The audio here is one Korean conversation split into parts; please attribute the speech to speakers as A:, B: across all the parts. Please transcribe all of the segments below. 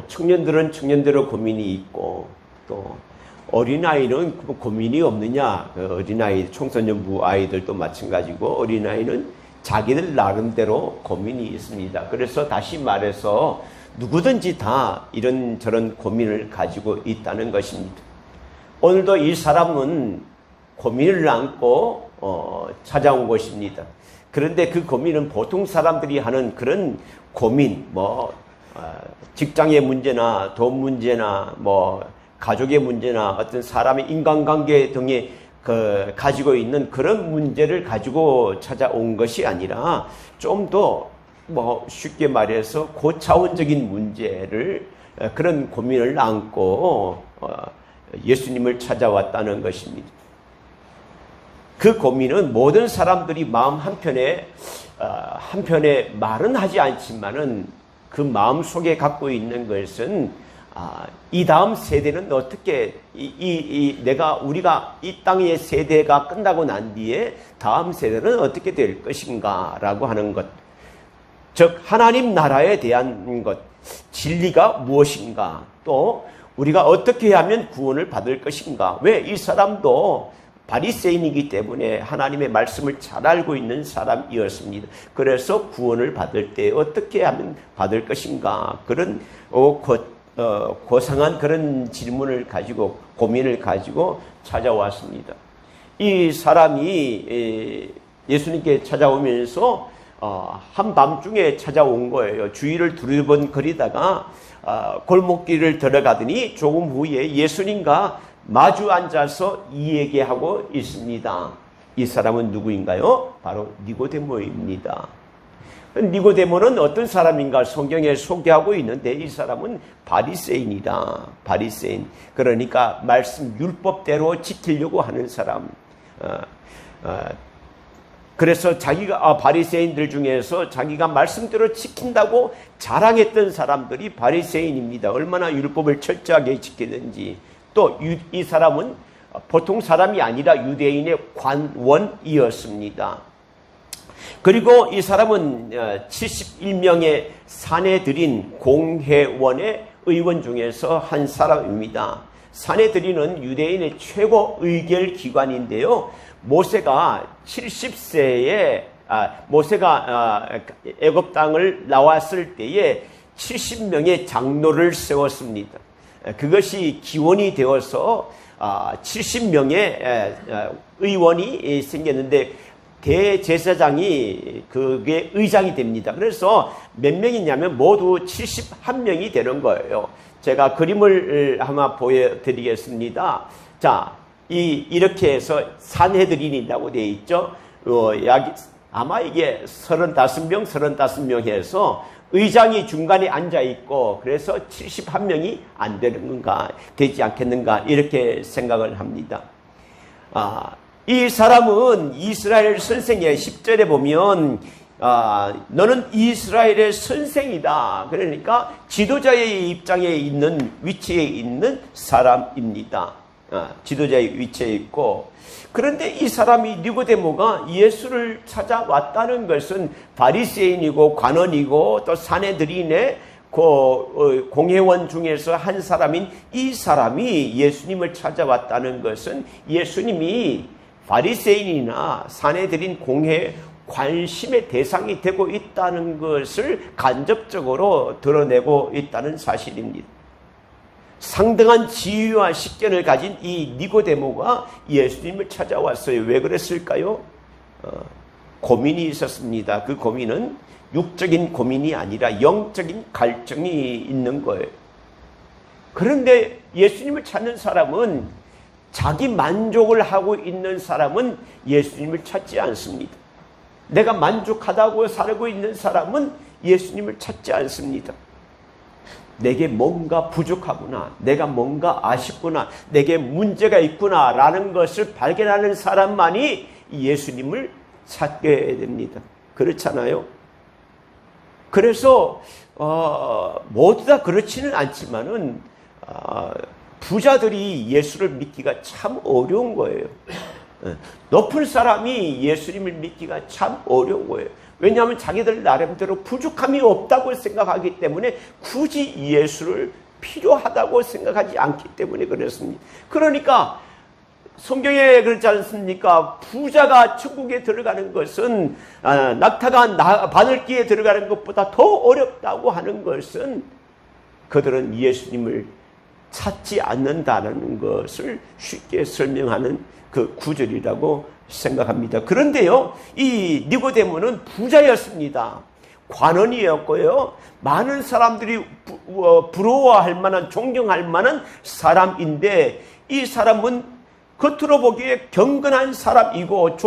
A: 청년들은 청년대로 고민이 있고, 또 어린아이는 고민이 없느냐. 어린아이, 청소년부 아이들도 마찬가지고 어린아이는 자기들 나름대로 고민이 있습니다. 그래서 다시 말해서 누구든지 다 이런저런 고민을 가지고 있다는 것입니다. 오늘도 이 사람은 고민을 안고 찾아온 것입니다. 그런데 그 고민은 보통 사람들이 하는 그런 고민, 직장의 문제나 돈 문제나 가족의 문제나 어떤 사람의 인간관계 등에 가지고 있는 그런 문제를 가지고 찾아온 것이 아니라 좀 더 쉽게 말해서 고차원적인 문제를, 그런 고민을 안고 예수님을 찾아왔다는 것입니다. 그 고민은 모든 사람들이 마음 한편에 말은 하지 않지만은 그 마음 속에 갖고 있는 것은 이 다음 세대는 어떻게 우리가 이 땅의 세대가 끝나고 난 뒤에 다음 세대는 어떻게 될 것인가라고 하는 것, 즉 하나님 나라에 대한 것, 진리가 무엇인가, 또 우리가 어떻게 하면 구원을 받을 것인가. 왜 이 사람도 바리새인이기 때문에 하나님의 말씀을 잘 알고 있는 사람이었습니다. 그래서 구원을 받을 때 어떻게 하면 받을 것인가, 그런 고상한 그런 질문을 가지고, 고민을 가지고 찾아왔습니다. 이 사람이 예수님께 찾아오면서 한밤중에 찾아온 거예요. 주위를 두리번거리다가 골목길을 들어가더니 조금 후에 예수님과 마주 앉아서 이 얘기하고 있습니다. 이 사람은 누구인가요? 바로 니고데모입니다. 니고데모는 어떤 사람인가 성경에 소개하고 있는데, 이 사람은 바리새인이다. 바리새인. 그러니까 말씀 율법대로 지키려고 하는 사람. 그래서 자기가 바리새인들 중에서 자기가 말씀대로 지킨다고 자랑했던 사람들이 바리새인입니다. 얼마나 율법을 철저하게 지키는지. 또 이 사람은 보통 사람이 아니라 유대인의 관원이었습니다. 그리고 이 사람은 71명의 사내들인 공회원의 의원 중에서 한 사람입니다. 사내들인은 유대인의 최고 의결 기관인데요. 모세가 70세에 모세가 애굽 땅을 나왔을 때에 70명의 장로를 세웠습니다. 그것이 기원이 되어서 70명의 의원이 생겼는데, 대제사장이 그게 의장이 됩니다. 그래서 몇 명이냐면 모두 71명이 되는 거예요. 제가 그림을 하나 보여드리겠습니다. 자, 이렇게 해서 산헤드린이라고 되어 있죠. 아마 이게 35명 해서 의장이 중간에 앉아있고, 그래서 71명이 안 되는 건가, 되지 않겠는가, 이렇게 생각을 합니다. 이 사람은 이스라엘 선생이에요. 10절에 보면, 너는 이스라엘의 선생이다. 그러니까 지도자의 입장에 있는, 위치에 있는 사람입니다. 지도자의 위치에 있고, 그런데 이 사람이 니고데모가 예수를 찾아왔다는 것은 바리새인이고 관원이고 또 사내들인의 공회원 중에서 한 사람인 이 사람이 예수님을 찾아왔다는 것은 예수님이 바리새인이나 사내들인 공회 관심의 대상이 되고 있다는 것을 간접적으로 드러내고 있다는 사실입니다. 상당한 지위와 식견을 가진 이 니고데모가 예수님을 찾아왔어요. 왜 그랬을까요? 고민이 있었습니다. 그 고민은 육적인 고민이 아니라 영적인 갈증이 있는 거예요. 그런데 예수님을 찾는 사람은, 자기 만족을 하고 있는 사람은 예수님을 찾지 않습니다. 내가 만족하다고 살고 있는 사람은 예수님을 찾지 않습니다. 내게 뭔가 부족하구나, 내가 뭔가 아쉽구나, 내게 문제가 있구나 라는 것을 발견하는 사람만이 예수님을 찾게 됩니다. 그렇잖아요? 그래서 모두 다 그렇지는 않지만은 부자들이 예수를 믿기가 참 어려운 거예요. 높은 사람이 예수님을 믿기가 참 어려운 거예요. 왜냐하면 자기들 나름대로 부족함이 없다고 생각하기 때문에 굳이 예수를 필요하다고 생각하지 않기 때문에 그렇습니다. 그러니까 성경에 그렇지 않습니까? 부자가 천국에 들어가는 것은 낙타가 바늘기에 들어가는 것보다 더 어렵다고 하는 것은 그들은 예수님을 찾지 않는다는 것을 쉽게 설명하는 그 구절이라고 생각합니다. 그런데요, 이 니고데모는 부자였습니다. 관원이었고요, 많은 사람들이 부러워할 만한, 존경할 만한 사람인데, 이 사람은 겉으로 보기에 경건한 사람이고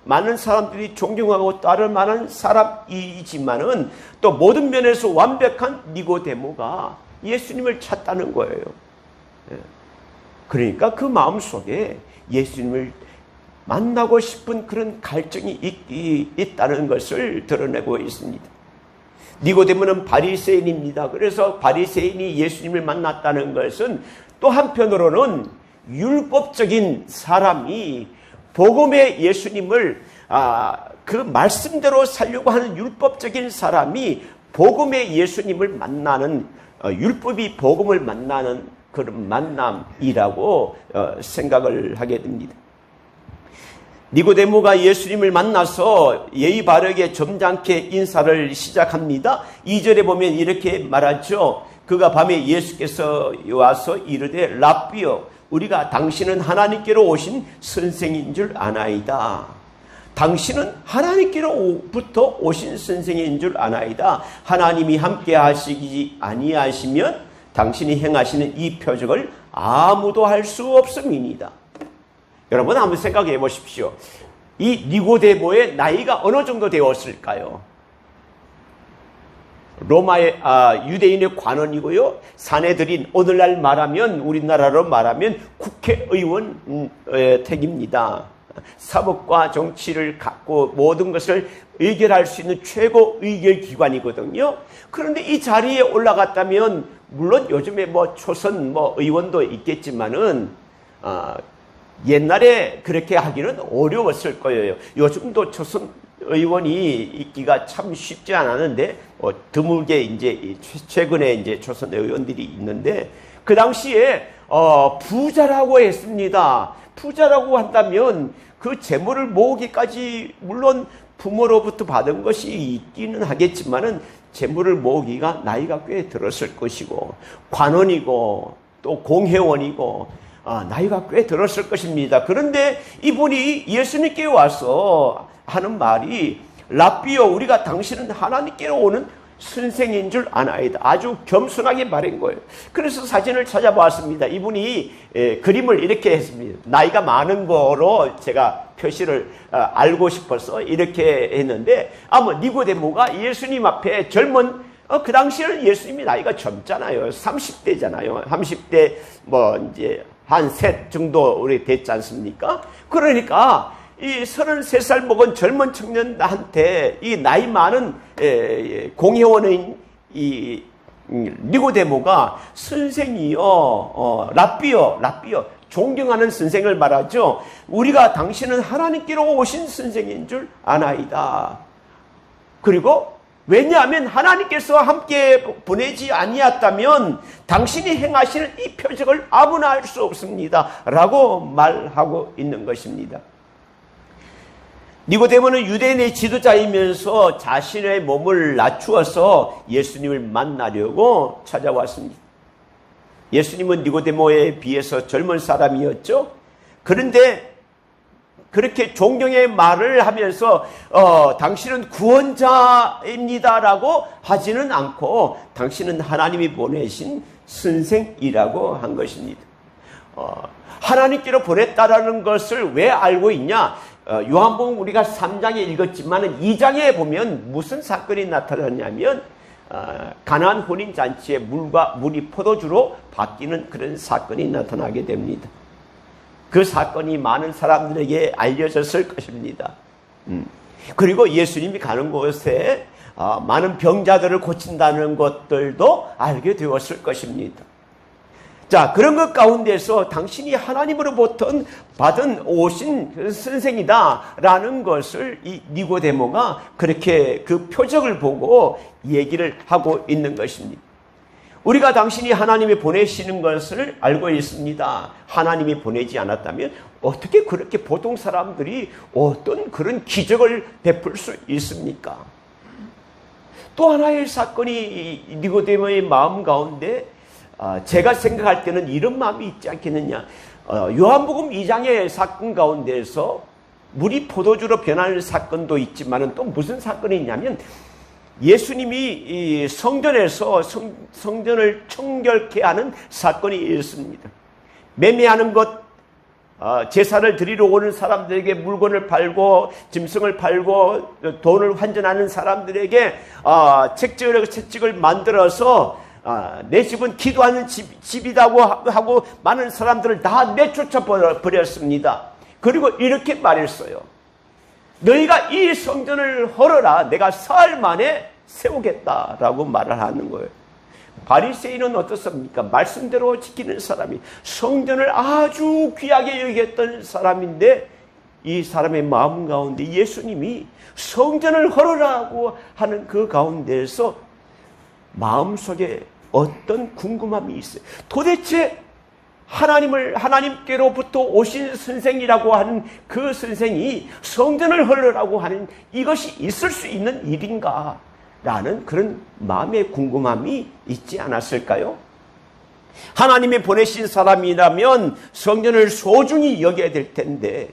A: 많은 사람들이 존경하고 따를 만한 사람이지만은 또 모든 면에서 완벽한 니고데모가 예수님을 찾다는 거예요. 그러니까 그 마음속에 예수님을 만나고 싶은 그런 갈증이 있다는 것을 드러내고 있습니다. 니고데모는 바리새인입니다. 그래서 바리새인이 예수님을 만났다는 것은 또 한편으로는 율법적인 사람이 복음의 예수님을 그 말씀대로 살려고 하는 율법적인 사람이 복음의 예수님을 만나는, 율법이 복음을 만나는 그런 만남이라고 생각을 하게 됩니다. 니고데모가 예수님을 만나서 예의 바르게 점잖게 인사를 시작합니다. 2절에 보면 이렇게 말하죠. 그가 밤에 예수께서 와서 이르되 랍비여, 우리가 당신은 하나님께로 오신 선생인 줄 아나이다. 당신은 하나님께로부터 오신 선생인 줄 아나이다. 하나님이 함께 하시지 아니하시면 당신이 행하시는 이 표적을 아무도 할 수 없음이니이다. 여러분 한번 생각해 보십시오. 이 니고데모의 나이가 어느 정도 되었을까요? 로마의 유대인의 관원이고요, 사내들인 오늘날 말하면, 우리나라로 말하면 국회의원 택입니다. 사법과 정치를 갖고 모든 것을 의결할 수 있는 최고 의결기관이거든요. 그런데 이 자리에 올라갔다면, 물론 요즘에 초선 의원도 있겠지만은 옛날에 그렇게 하기는 어려웠을 거예요. 요즘도 초선 의원이 있기가 참 쉽지 않았는데, 드물게 이제 최근에 이제 초선 의원들이 있는데, 그 당시에 부자라고 했습니다. 부자라고 한다면 그 재물을 모으기까지, 물론 부모로부터 받은 것이 있기는 하겠지만은 재물을 모으기가 나이가 꽤 들었을 것이고, 관원이고 또 공회원이고 나이가 꽤 들었을 것입니다. 그런데 이분이 예수님께 와서 하는 말이 랍비여, 우리가 당신은 하나님께로 오는 선생인 줄 아나이다. 아주 겸손하게 말한 거예요. 그래서 사진을 찾아보았습니다. 이분이 그림을 이렇게 했습니다. 나이가 많은 거로 제가 표시를 알고 싶어서 이렇게 했는데, 니고데모가 예수님 앞에 젊은, 그 당시에는 예수님이 나이가 젊잖아요. 30대잖아요. 30대 이제 한 셋 정도 우리 됐지 않습니까? 그러니까 이 33살 먹은 젊은 청년한테 이 나이 많은 공회원인 이 니고데모가 선생이요, 랍비요, 존경하는 선생을 말하죠. 우리가 당신은 하나님께로 오신 선생인 줄 아나이다. 그리고 왜냐하면 하나님께서 함께 보내지 아니었다면 당신이 행하시는 이 표적을 아무나 할 수 없습니다. 라고 말하고 있는 것입니다. 니고데모는 유대인의 지도자이면서 자신의 몸을 낮추어서 예수님을 만나려고 찾아왔습니다. 예수님은 니고데모에 비해서 젊은 사람이었죠. 그런데 그렇게 존경의 말을 하면서 당신은 구원자입니다라고 하지는 않고 당신은 하나님이 보내신 선생이라고 한 것입니다. 하나님께로 보냈다라는 것을 왜 알고 있냐? 요한복음 우리가 3장에 읽었지만 2장에 보면 무슨 사건이 나타났냐면 가나안 혼인잔치에 물이 포도주로 바뀌는 그런 사건이 나타나게 됩니다. 그 사건이 많은 사람들에게 알려졌을 것입니다. 그리고 예수님이 가는 곳에 많은 병자들을 고친다는 것들도 알게 되었을 것입니다. 자, 그런 것 가운데서 당신이 하나님으로부터 받은 오신 그 선생이다라는 것을 이 니고데모가 그렇게 그 표적을 보고 얘기를 하고 있는 것입니다. 우리가 당신이 하나님이 보내시는 것을 알고 있습니다. 하나님이 보내지 않았다면 어떻게 그렇게 보통 사람들이 어떤 그런 기적을 베풀 수 있습니까? 또 하나의 사건이 니고데모의 마음 가운데 제가 생각할 때는 이런 마음이 있지 않겠느냐. 요한복음 2장의 사건 가운데서 물이 포도주로 변하는 사건도 있지만 또 무슨 사건이 있냐면 예수님이 이 성전에서 성전을 청결케 하는 사건이 있습니다. 매매하는 것, 제사를 드리러 오는 사람들에게 물건을 팔고 짐승을 팔고 돈을 환전하는 사람들에게 책찍을 만들어서 내 집은 기도하는 집이라고 하고 많은 사람들을 다 내쫓아 버렸습니다. 그리고 이렇게 말했어요. 너희가 이 성전을 헐어라. 내가 사흘 만에 세우겠다라고 말을 하는 거예요. 바리새인은 어떻습니까? 말씀대로 지키는 사람이, 성전을 아주 귀하게 여겼던 사람인데 이 사람의 마음 가운데 예수님이 성전을 헐어라고 하는 그 가운데에서 마음속에 어떤 궁금함이 있어요. 도대체 하나님께로부터 오신 선생이라고 하는 그 선생이 성전을 헐으라고 하는 이것이 있을 수 있는 일인가? 라는 그런 마음의 궁금함이 있지 않았을까요? 하나님이 보내신 사람이라면 성전을 소중히 여겨야 될 텐데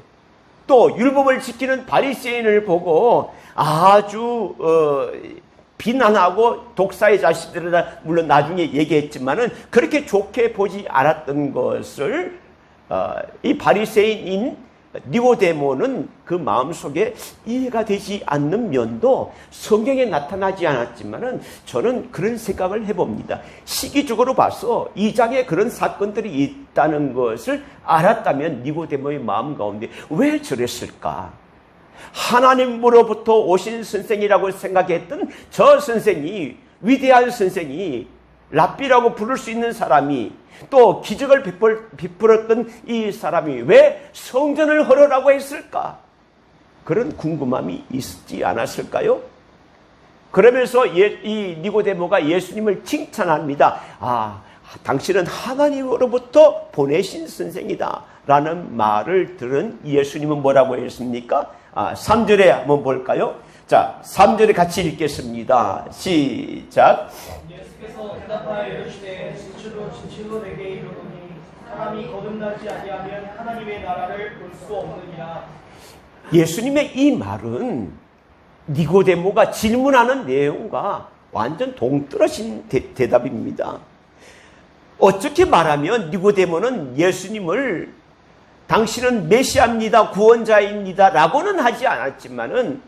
A: 또 율법을 지키는 바리새인을 보고 아주 비난하고 독사의 자식들이라 물론 나중에 얘기했지만은 그렇게 좋게 보지 않았던 것을 이 바리새인인 니고데모는 그 마음속에 이해가 되지 않는 면도 성경에 나타나지 않았지만은 저는 그런 생각을 해봅니다. 시기적으로 봐서 이 장에 그런 사건들이 있다는 것을 알았다면 니고데모의 마음 가운데 왜 저랬을까? 하나님으로부터 오신 선생이라고 생각했던 저 선생이, 위대한 선생이, 랍비라고 부를 수 있는 사람이, 또 기적을 베풀었던 이 사람이 왜 성전을 헐으라고 했을까? 그런 궁금함이 있지 않았을까요? 그러면서 이 니고데모가 예수님을 칭찬합니다. 당신은 하나님으로부터 보내신 선생이다 라는 말을 들은 예수님은 뭐라고 했습니까? 3절에 한번 볼까요? 자, 3절에 같이 읽겠습니다. 시작.
B: 예수께서 대답하여 이르시되 진실로 내게 이르노니 사람이 거듭나지 아니하면 하나님의 나라를 볼 수 없느니라.
A: 예수님의 이 말은 니고데모가 질문하는 내용과 완전 동떨어진 대답입니다. 어떻게 말하면 니고데모는 예수님을 당신은 메시아입니다, 구원자입니다 라고는 하지 않았지만은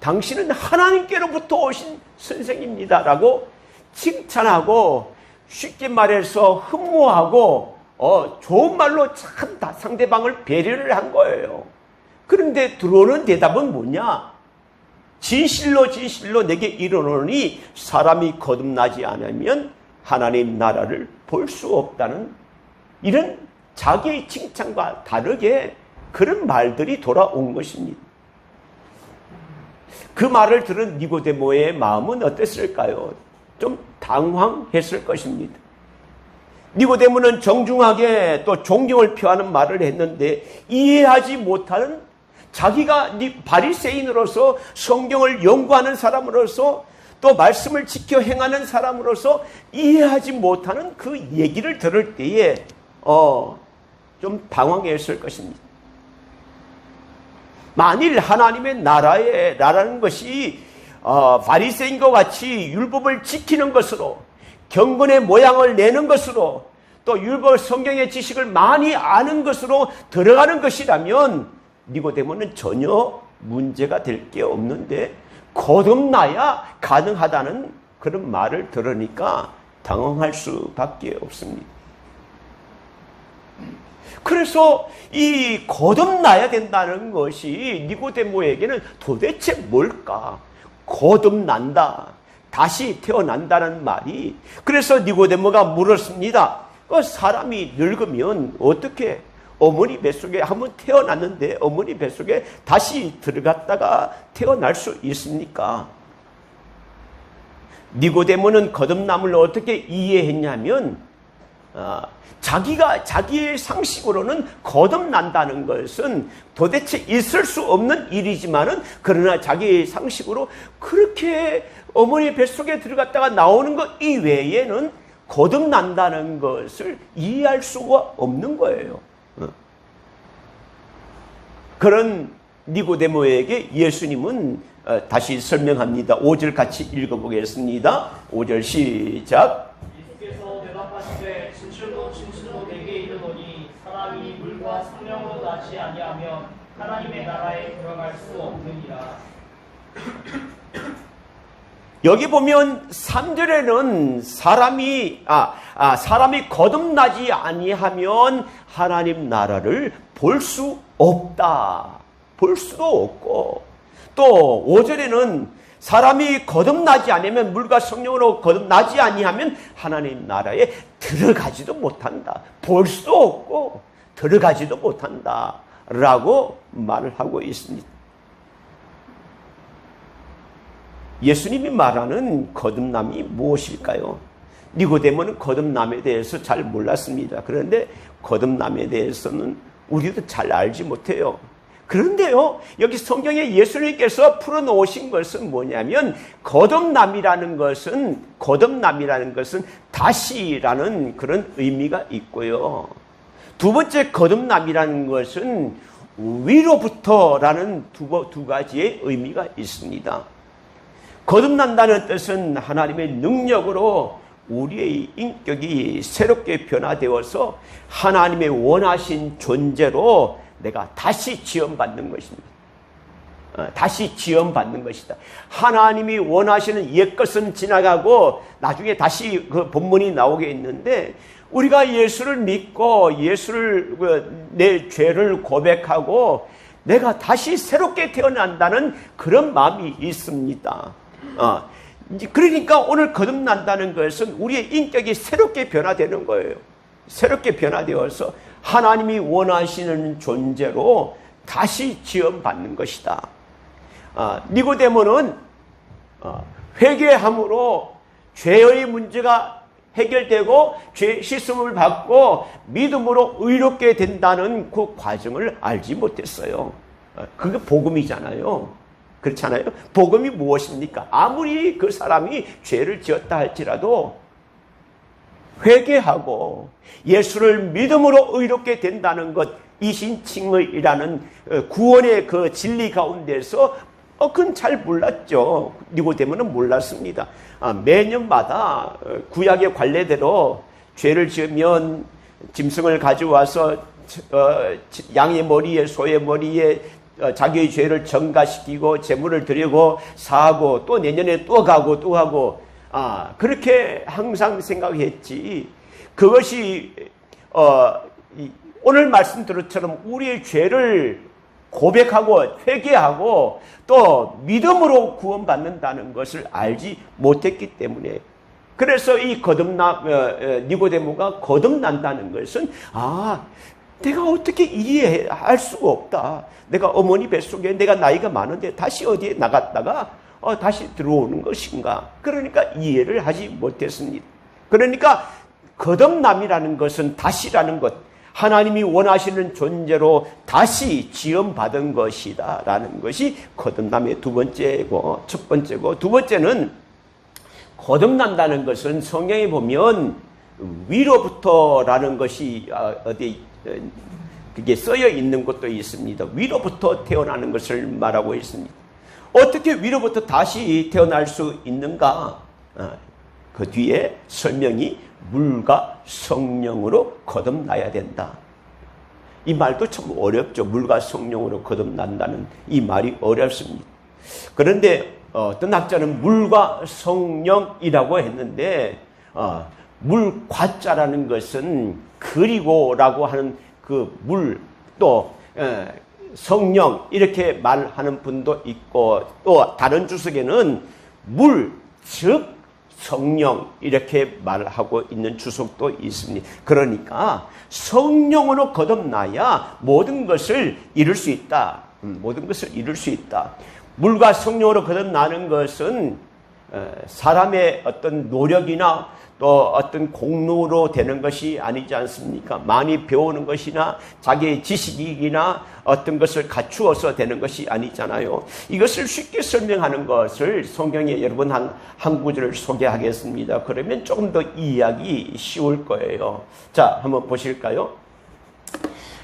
A: 당신은 하나님께로부터 오신 선생입니다 라고 칭찬하고 쉽게 말해서 흠모하고 좋은 말로 참 상대방을 배려를 한 거예요. 그런데 들어오는 대답은 뭐냐? 진실로 내게 이르노니 사람이 거듭나지 않으면 하나님 나라를 볼 수 없다는 이런 자기의 칭찬과 다르게 그런 말들이 돌아온 것입니다. 그 말을 들은 니고데모의 마음은 어땠을까요? 좀 당황했을 것입니다. 니고데모는 정중하게 또 존경을 표하는 말을 했는데 이해하지 못하는 자기가 바리새인으로서 성경을 연구하는 사람으로서 또 말씀을 지켜 행하는 사람으로서 이해하지 못하는 그 얘기를 들을 때에 좀 당황했을 것입니다. 만일 하나님의 나라라는 것이 바리새인과 같이 율법을 지키는 것으로 경건의 모양을 내는 것으로 또 율법 성경의 지식을 많이 아는 것으로 들어가는 것이라면 니고데모는 전혀 문제가 될 게 없는데 거듭나야 가능하다는 그런 말을 들으니까 당황할 수밖에 없습니다. 그래서 이 거듭나야 된다는 것이 니고데모에게는 도대체 뭘까? 거듭난다, 다시 태어난다는 말이. 그래서 니고데모가 물었습니다. 사람이 늙으면 어떻게 어머니 뱃속에 한번 태어났는데 어머니 뱃속에 다시 들어갔다가 태어날 수 있습니까? 니고데모는 거듭남을 어떻게 이해했냐면 자기의 상식으로는 거듭난다는 것은 도대체 있을 수 없는 일이지만은 그러나 자기의 상식으로 그렇게 어머니 뱃속에 들어갔다가 나오는 것 이외에는 거듭난다는 것을 이해할 수가 없는 거예요. 그런 니고데모에게 예수님은 다시 설명합니다. 5절 같이 읽어보겠습니다. 5절 시작.
B: 예수께서 대답하시되 진실로 내게 이르노니 사람이 물과 성령으로 나지 아니하면 하나님의 나라에 들어갈 수 없느니라.
A: 여기 보면 3절에는 사람이 거듭나지 아니하면 하나님 나라를 볼 수 없다. 볼 수도 없고, 또 5절에는 사람이 거듭나지 않으면 물과 성령으로 거듭나지 아니하면 하나님 나라에 들어가지도 못한다. 볼 수도 없고 들어가지도 못한다 라고 말을 하고 있습니다. 예수님이 말하는 거듭남이 무엇일까요? 니고데모는 거듭남에 대해서 잘 몰랐습니다. 그런데 거듭남에 대해서는 우리도 잘 알지 못해요. 그런데요, 여기 성경에 예수님께서 풀어놓으신 것은 뭐냐면 거듭남이라는 것은 다시라는 그런 의미가 있고요. 두 번째 거듭남이라는 것은 위로부터라는 두 가지의 의미가 있습니다. 거듭난다는 뜻은 하나님의 능력으로 우리의 인격이 새롭게 변화되어서 하나님의 원하신 존재로 내가 다시 지원받는 것입니다. 다시 지원받는 것이다. 하나님이 원하시는 옛것은 지나가고 나중에 다시 그 본문이 나오게 있는데 우리가 예수를 믿고 내 죄를 고백하고 내가 다시 새롭게 태어난다는 그런 마음이 있습니다. 그러니까 오늘 거듭난다는 것은 우리의 인격이 새롭게 변화되는 거예요. 새롭게 변화되어서 하나님이 원하시는 존재로 다시 지원받는 것이다. 니고데모는 회개함으로 죄의 문제가 해결되고 죄 씻음을 받고 믿음으로 의롭게 된다는 그 과정을 알지 못했어요. 그게 복음이잖아요. 그렇잖아요. 복음이 무엇입니까? 아무리 그 사람이 죄를 지었다 할지라도 회개하고 예수를 믿음으로 의롭게 된다는 것, 이신칭의라는 구원의 그 진리 가운데서 그건 잘 몰랐죠. 니고데모는 몰랐습니다. 매년마다 구약의 관례대로 죄를 지으면 짐승을 가져와서 양의 머리에 소의 머리에 자기의 죄를 전가시키고 제물을 드리고 사하고 또 내년에 또 가고 또 하고 그렇게 항상 생각했지. 그것이 오늘 말씀드렸처럼 우리의 죄를 고백하고 회개하고 또 믿음으로 구원받는다는 것을 알지 못했기 때문에 그래서 이 니고데모가 거듭난다는 것은 내가 어떻게 이해할 수가 없다. 내가 어머니 뱃속에 내가 나이가 많은데 다시 어디에 나갔다가 다시 들어오는 것인가. 그러니까 이해를 하지 못했습니다. 그러니까 거듭남이라는 것은 다시라는 것, 하나님이 원하시는 존재로 다시 지음받은 것이다 라는 것이 거듭남의 두 번째고 첫 번째고, 두 번째는 거듭난다는 것은 성경에 보면 위로부터라는 것이 그게 쓰여 있는 것도 있습니다. 위로부터 태어나는 것을 말하고 있습니다. 어떻게 위로부터 다시 태어날 수 있는가? 그 뒤에 설명이 물과 성령으로 거듭나야 된다. 이 말도 참 어렵죠. 물과 성령으로 거듭난다는 이 말이 어렵습니다. 그런데 어떤 학자는 물과 성령이라고 했는데 물과자라는 것은 그리고라고 하는 그 물, 또 성령 이렇게 말하는 분도 있고, 또 다른 주석에는 물, 즉 성령 이렇게 말하고 있는 주석도 있습니다. 그러니까 성령으로 거듭나야 모든 것을 이룰 수 있다. 모든 것을 이룰 수 있다. 물과 성령으로 거듭나는 것은 사람의 어떤 노력이나 또 어떤 공로로 되는 것이 아니지 않습니까? 많이 배우는 것이나 자기의 지식이나 어떤 것을 갖추어서 되는 것이 아니잖아요. 이것을 쉽게 설명하는 것을 성경에 여러분 한 구절을 소개하겠습니다. 그러면 조금 더 이해하기 쉬울 거예요. 자, 한번 보실까요?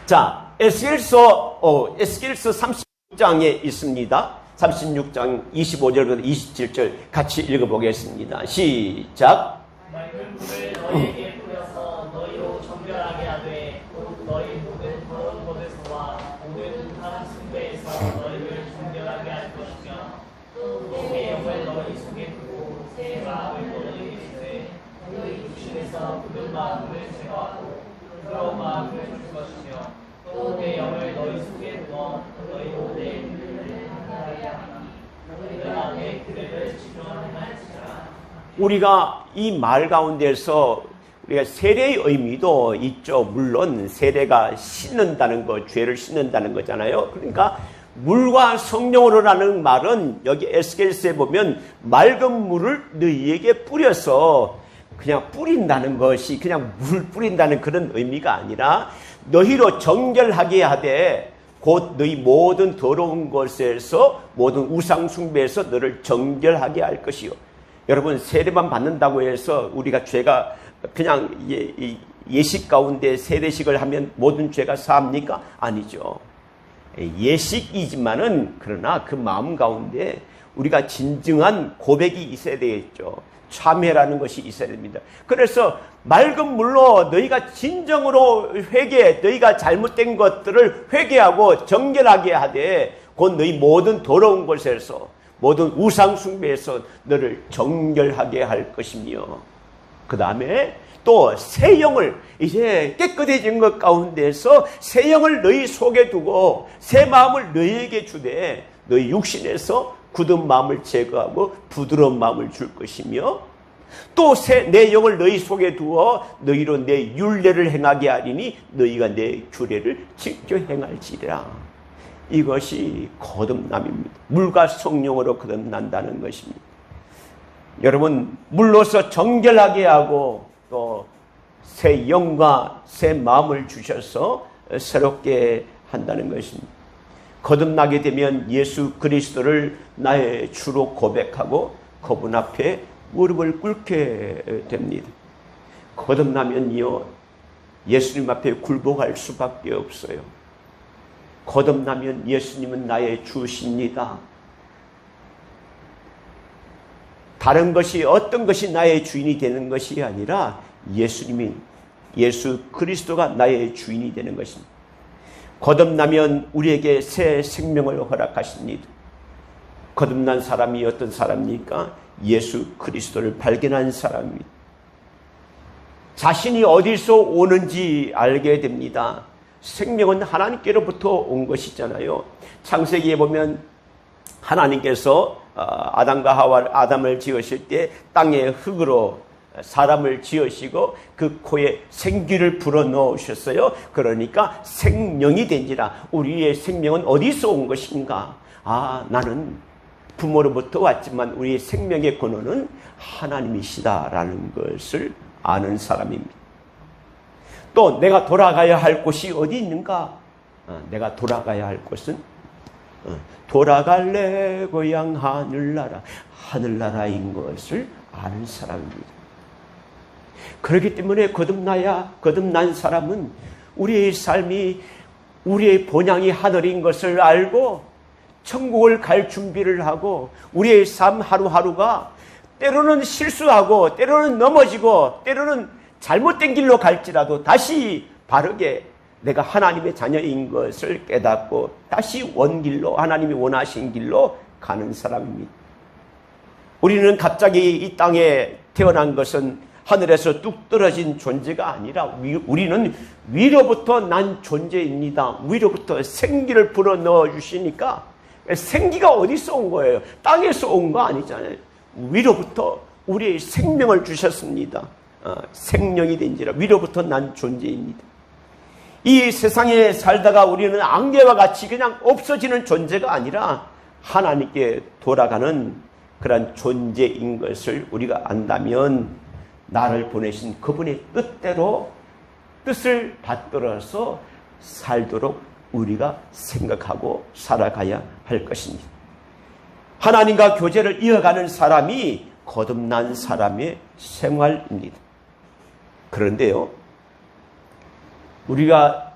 A: 자, 에스겔서 36장에 있습니다. 36장 25절부터 27절 같이 읽어보겠습니다. 시작.
B: 맑은 물을 너희에게 뿌려서 너희로 정결하게 하되 곧 너희 모든 더러운 곳에서와 모든 다른 숭배에서 너희를 정결하게 할 것이며 또 새 영을 너희 속에 두고 새 마음을 너희에게 주되 너희 육신에서 굳은 마음을 제거하고 부드러운 마음을 줄 것이며 또 내 영을 너희 속에 두어 너희로 내 규례를 행하게 하니 너희가 내 규례를 지켜 행할지라.
A: 우리가 이 말 가운데서 우리가 세례의 의미도 있죠. 물론 세례가 씻는다는 거, 죄를 씻는다는 거잖아요. 그러니까 물과 성령으로라는 말은 여기 에스겔서에 보면 맑은 물을 너희에게 뿌려서 그냥 뿌린다는 것이 그냥 물 뿌린다는 그런 의미가 아니라 너희로 정결하게 하되 곧 너희 모든 더러운 것에서 모든 우상 숭배에서 너를 정결하게 할 것이요. 여러분, 세례만 받는다고 해서 우리가 죄가 그냥 예식 가운데 세례식을 하면 모든 죄가 사합니까? 아니죠. 예식이지만은 그러나 그 마음 가운데 우리가 진정한 고백이 있어야 되겠죠. 참회라는 것이 있어야 됩니다. 그래서 맑은 물로 너희가 진정으로 너희가 잘못된 것들을 회개하고 정결하게 하되 곧 너희 모든 더러운 곳에서 모든 우상 숭배에서 너를 정결하게 할 것이며 그 다음에 또 새 영을 이제 깨끗해진 것 가운데서 새 영을 너희 속에 두고 새 마음을 너희에게 주되 너희 육신에서 굳은 마음을 제거하고 부드러운 마음을 줄 것이며 또 내 영을 너희 속에 두어 너희로 내 율례를 행하게 하리니 너희가 내 규례를 지켜 행할지라. 이것이 거듭남입니다. 물과 성령으로 거듭난다는 것입니다. 여러분, 물로서 정결하게 하고 또 새 영과 새 마음을 주셔서 새롭게 한다는 것입니다. 거듭나게 되면 예수 그리스도를 나의 주로 고백하고 그분 앞에 무릎을 꿇게 됩니다. 거듭나면요, 예수님 앞에 굴복할 수밖에 없어요. 거듭나면 예수님은 나의 주십니다. 다른 것이 어떤 것이 나의 주인이 되는 것이 아니라 예수 그리스도가 나의 주인이 되는 것입니다. 거듭나면 우리에게 새 생명을 허락하십니다. 거듭난 사람이 어떤 사람입니까? 예수 그리스도를 발견한 사람입니다. 자신이 어디서 오는지 알게 됩니다. 생명은 하나님께로부터 온 것이잖아요. 창세기에 보면 하나님께서 아담을 지으실 때 땅의 흙으로 사람을 지으시고 그 코에 생기를 불어넣으셨어요. 그러니까 생명이 된지라. 우리의 생명은 어디서 온 것인가? 나는 부모로부터 왔지만 우리의 생명의 근원은 하나님이시다라는 것을 아는 사람입니다. 또 내가 돌아가야 할 곳이 어디 있는가? 내가 돌아가야 할 곳은 돌아갈래 고향 하늘나라인 것을 아는 사람입니다. 그렇기 때문에 거듭난 사람은 우리의 삶이 우리의 본향이 하늘인 것을 알고 천국을 갈 준비를 하고 우리의 삶 하루하루가 때로는 실수하고 때로는 넘어지고 때로는 잘못된 길로 갈지라도 다시 바르게 내가 하나님의 자녀인 것을 깨닫고 다시 원길로 하나님이 원하신 길로 가는 사람입니다. 우리는 갑자기 이 땅에 태어난 것은 하늘에서 뚝 떨어진 존재가 아니라 우리는 위로부터 난 존재입니다. 위로부터 생기를 불어넣어 주시니까 생기가 어디서 온 거예요? 땅에서 온 거 아니잖아요. 위로부터 우리의 생명을 주셨습니다. 생명이 된지라 위로부터 난 존재입니다. 이 세상에 살다가 우리는 안개와 같이 그냥 없어지는 존재가 아니라 하나님께 돌아가는 그런 존재인 것을 우리가 안다면 나를 보내신 그분의 뜻대로 뜻을 받들어서 살도록 우리가 생각하고 살아가야 할 것입니다. 하나님과 교제를 이어가는 사람이 거듭난 사람의 생활입니다. 그런데요, 우리가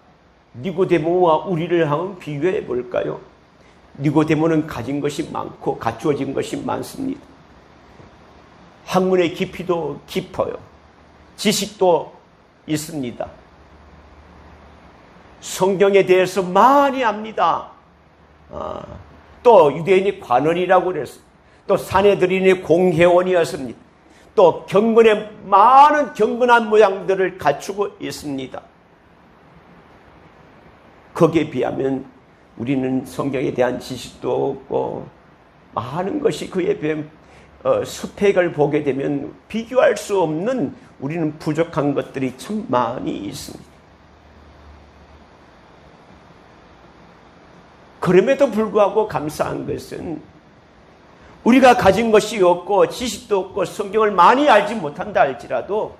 A: 니고데모와 우리를 한번 비교해 볼까요? 니고데모는 가진 것이 많고 갖추어진 것이 많습니다. 학문의 깊이도 깊어요. 지식도 있습니다. 성경에 대해서 많이 압니다. 또 유대인이 관원이라고 그랬어요. 또 사내들인의 공회원이었습니다. 또 경건의 많은 경건한 모양들을 갖추고 있습니다. 거기에 비하면 우리는 성경에 대한 지식도 없고 많은 것이 그에 비해 스펙을 보게 되면 비교할 수 없는 우리는 부족한 것들이 참 많이 있습니다. 그럼에도 불구하고 감사한 것은 우리가 가진 것이 없고 지식도 없고 성경을 많이 알지 못한다 할지라도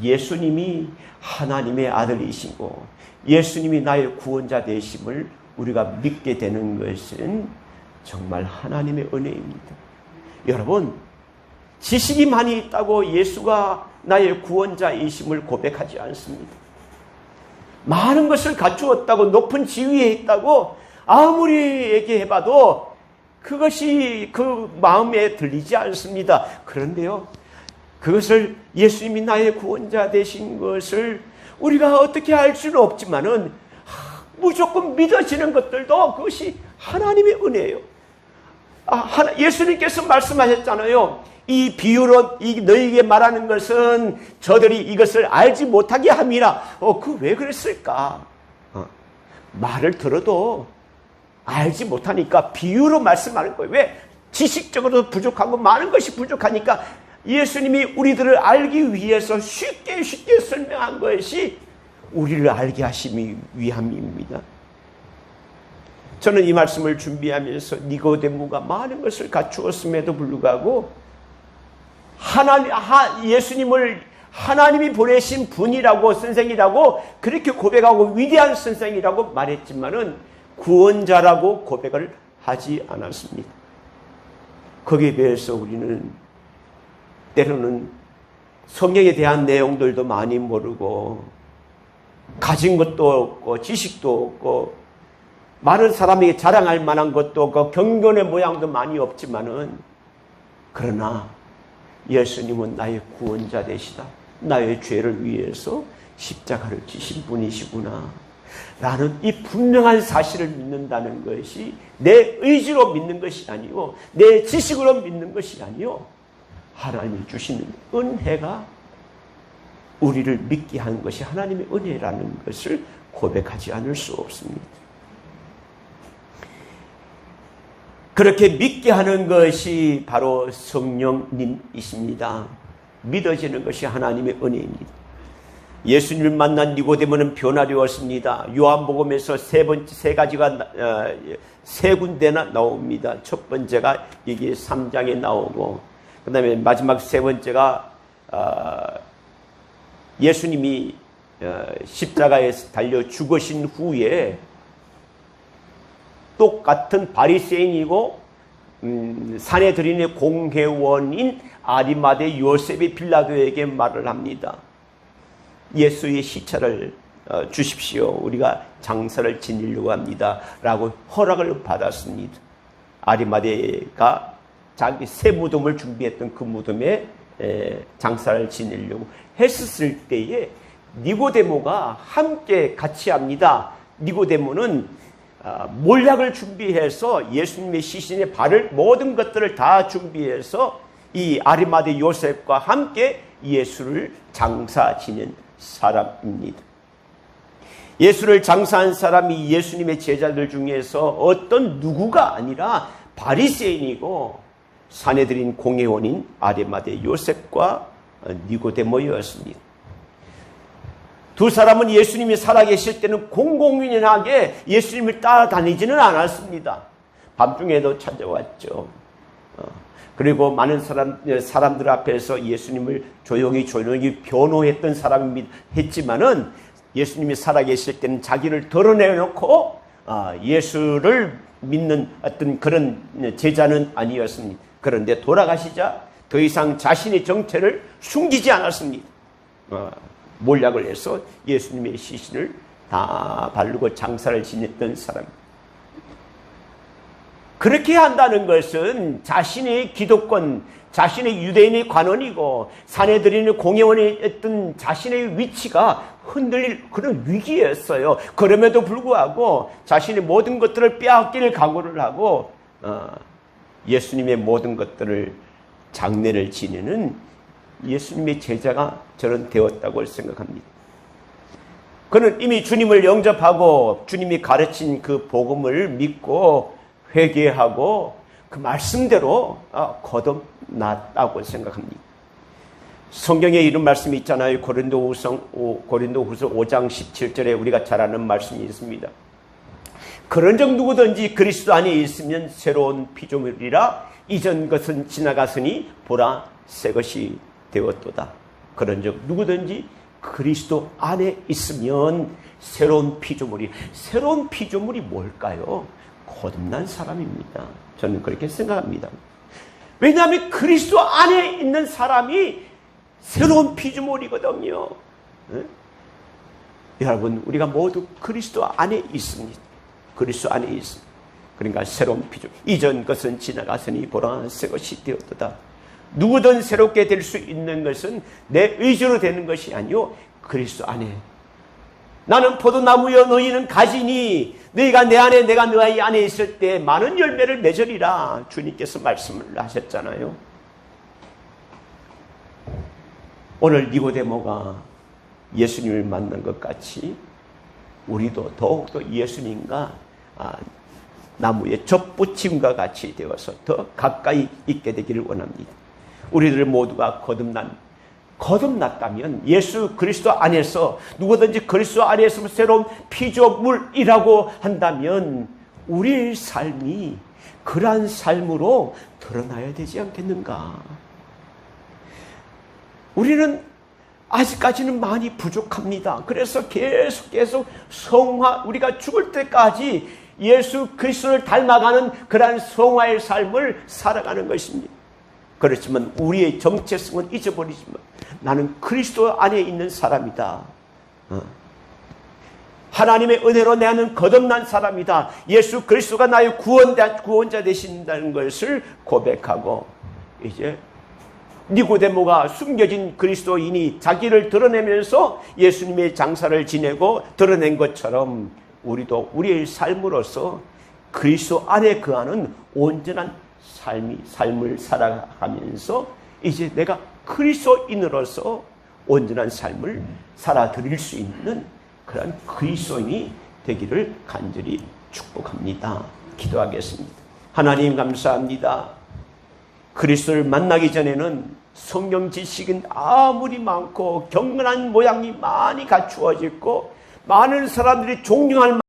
A: 예수님이 하나님의 아들이시고 예수님이 나의 구원자 되심을 우리가 믿게 되는 것은 정말 하나님의 은혜입니다. 여러분, 지식이 많이 있다고 예수가 나의 구원자이심을 고백하지 않습니다. 많은 것을 갖추었다고 높은 지위에 있다고 아무리 얘기해봐도 그것이 그 마음에 들리지 않습니다. 그런데요, 그것을 예수님이 나의 구원자 되신 것을 우리가 어떻게 알 수는 없지만은 무조건 믿어지는 것들도 그것이 하나님의 은혜예요. 예수님께서 말씀하셨잖아요. 이 비유로 너희에게 말하는 것은 저들이 이것을 알지 못하게 함이라. 그 왜 그랬을까? 말을 들어도 알지 못하니까 비유로 말씀하는 거예요. 왜? 지식적으로 부족하고 많은 것이 부족하니까 예수님이 우리들을 알기 위해서 쉽게 설명한 것이 우리를 알게 하시기 위함입니다. 저는 이 말씀을 준비하면서 니고데모가 많은 것을 갖추었음에도 불구하고 예수님을 하나님이 보내신 분이라고 선생이라고 그렇게 고백하고 위대한 선생이라고 말했지만은 구원자라고 고백을 하지 않았습니다. 거기에 비해서 우리는 때로는 성경에 대한 내용들도 많이 모르고 가진 것도 없고 지식도 없고 많은 사람에게 자랑할 만한 것도 없고 경건의 모양도 많이 없지만은 그러나 예수님은 나의 구원자 되시다. 나의 죄를 위해서 십자가를 지신 분이시구나. 나는 이 분명한 사실을 믿는다는 것이 내 의지로 믿는 것이 아니요, 내 지식으로 믿는 것이 아니요, 하나님이 주시는 은혜가 우리를 믿게 하는 것이 하나님의 은혜라는 것을 고백하지 않을 수 없습니다. 그렇게 믿게 하는 것이 바로 성령님이십니다. 믿어지는 것이 하나님의 은혜입니다. 예수님을 만난 니고데모는 변화되었습니다. 요한복음에서 세 가지가 세 군데나 나옵니다. 첫 번째가 여기 3장에 나오고, 그 다음에 마지막 세 번째가 예수님이 십자가에서 달려 죽으신 후에 똑같은 바리새인이고 사내들인의 공회원인 아리마대 요셉이 빌라도에게 말을 합니다. 예수의 시체를 주십시오. 우리가 장사를 지내려고 합니다. 라고 허락을 받았습니다. 아리마대가 자기 새 무덤을 준비했던 그 무덤에 장사를 지내려고 했었을 때에 니고데모가 함께 같이 합니다. 니고데모는 몰약을 준비해서 예수님의 시신에 바를 모든 것들을 다 준비해서 이 아리마대 요셉과 함께 예수를 장사 지낸 사람입니다. 예수를 장사한 사람이 예수님의 제자들 중에서 어떤 누구가 아니라 바리새인이고 사내들인 공회원인 아리마대 요셉과 니고데모였습니다. 두 사람은 예수님이 살아계실 때는 공공연하게 예수님을 따라다니지는 않았습니다. 밤중에도 찾아왔죠. 그리고 많은 사람들 앞에서 예수님을 조용히 변호했던 사람입니다. 했지만은 예수님이 살아계실 때는 자기를 드러내놓고 예수를 믿는 어떤 그런 제자는 아니었습니다. 그런데 돌아가시자 더 이상 자신의 정체를 숨기지 않았습니다. 몰약을 해서 예수님의 시신을 다 바르고 장사를 지냈던 사람. 그렇게 한다는 것은 자신의 기독권, 자신의 유대인의 관원이고 사내들인의 공회원이 했던 자신의 위치가 흔들릴 그런 위기였어요. 그럼에도 불구하고 자신의 모든 것들을 빼앗길 각오를 하고 예수님의 모든 것들을 장례를 지내는 예수님의 제자가 저는 되었다고 생각합니다. 그는 이미 주님을 영접하고 주님이 가르친 그 복음을 믿고 회개하고 그 말씀대로 거듭났다고 생각합니다. 성경에 이런 말씀이 있잖아요. 고린도후서 5장 17절에 우리가 잘 아는 말씀이 있습니다. 그런즉 누구든지 그리스도 안에 있으면 새로운 피조물이라 이전 것은 지나갔으니 보라 새 것이 되었도다. 그런즉 누구든지 그리스도 안에 있으면 새로운 피조물이 뭘까요? 거듭난 사람입니다. 저는 그렇게 생각합니다. 왜냐하면 그리스도 안에 있는 사람이 새로운 피조물이거든요. 네? 여러분, 우리가 모두 그리스도 안에 있습니다. 그리스도 안에 있습니다. 그러니까 새로운 피조물. 이전 것은 지나갔으니 보라 새 것이 되었도다. 누구든 새롭게 될 수 있는 것은 내 의지로 되는 것이 아니요 그리스도 안에. 나는 포도나무여 너희는 가지니 너희가 내 안에 내가 너희 안에 있을 때 많은 열매를 맺으리라 주님께서 말씀을 하셨잖아요. 오늘 니고데모가 예수님을 만난 것 같이 우리도 더욱더 예수님과 나무의 접붙임과 같이 되어서 더 가까이 있게 되기를 원합니다. 우리들 모두가 거듭났다면 예수 그리스도 안에서 누구든지 그리스도 안에서 새로운 피조물이라고 한다면 우리의 삶이 그러한 삶으로 드러나야 되지 않겠는가? 우리는 아직까지는 많이 부족합니다. 그래서 계속 우리가 죽을 때까지 예수 그리스도를 닮아가는 그러한 성화의 삶을 살아가는 것입니다. 그렇지만 우리의 정체성은 잊어버리지만 나는 그리스도 안에 있는 사람이다. 하나님의 은혜로 나는 거듭난 사람이다. 예수 그리스도가 나의 구원자 되신다는 것을 고백하고 이제 니고데모가 숨겨진 그리스도인이 자기를 드러내면서 예수님의 장사를 지내고 드러낸 것처럼 우리도 우리의 삶으로서 그리스도 안에 거하는 온전한 삶을 살아가면서 이제 내가 그리스도인으로서 온전한 삶을 살아드릴 수 있는 그런 그리스도인이 되기를 간절히 축복합니다. 기도하겠습니다. 하나님 감사합니다. 그리스도를 만나기 전에는 성경 지식은 아무리 많고 경건한 모양이 많이 갖추어져 있고 많은 사람들이 존경할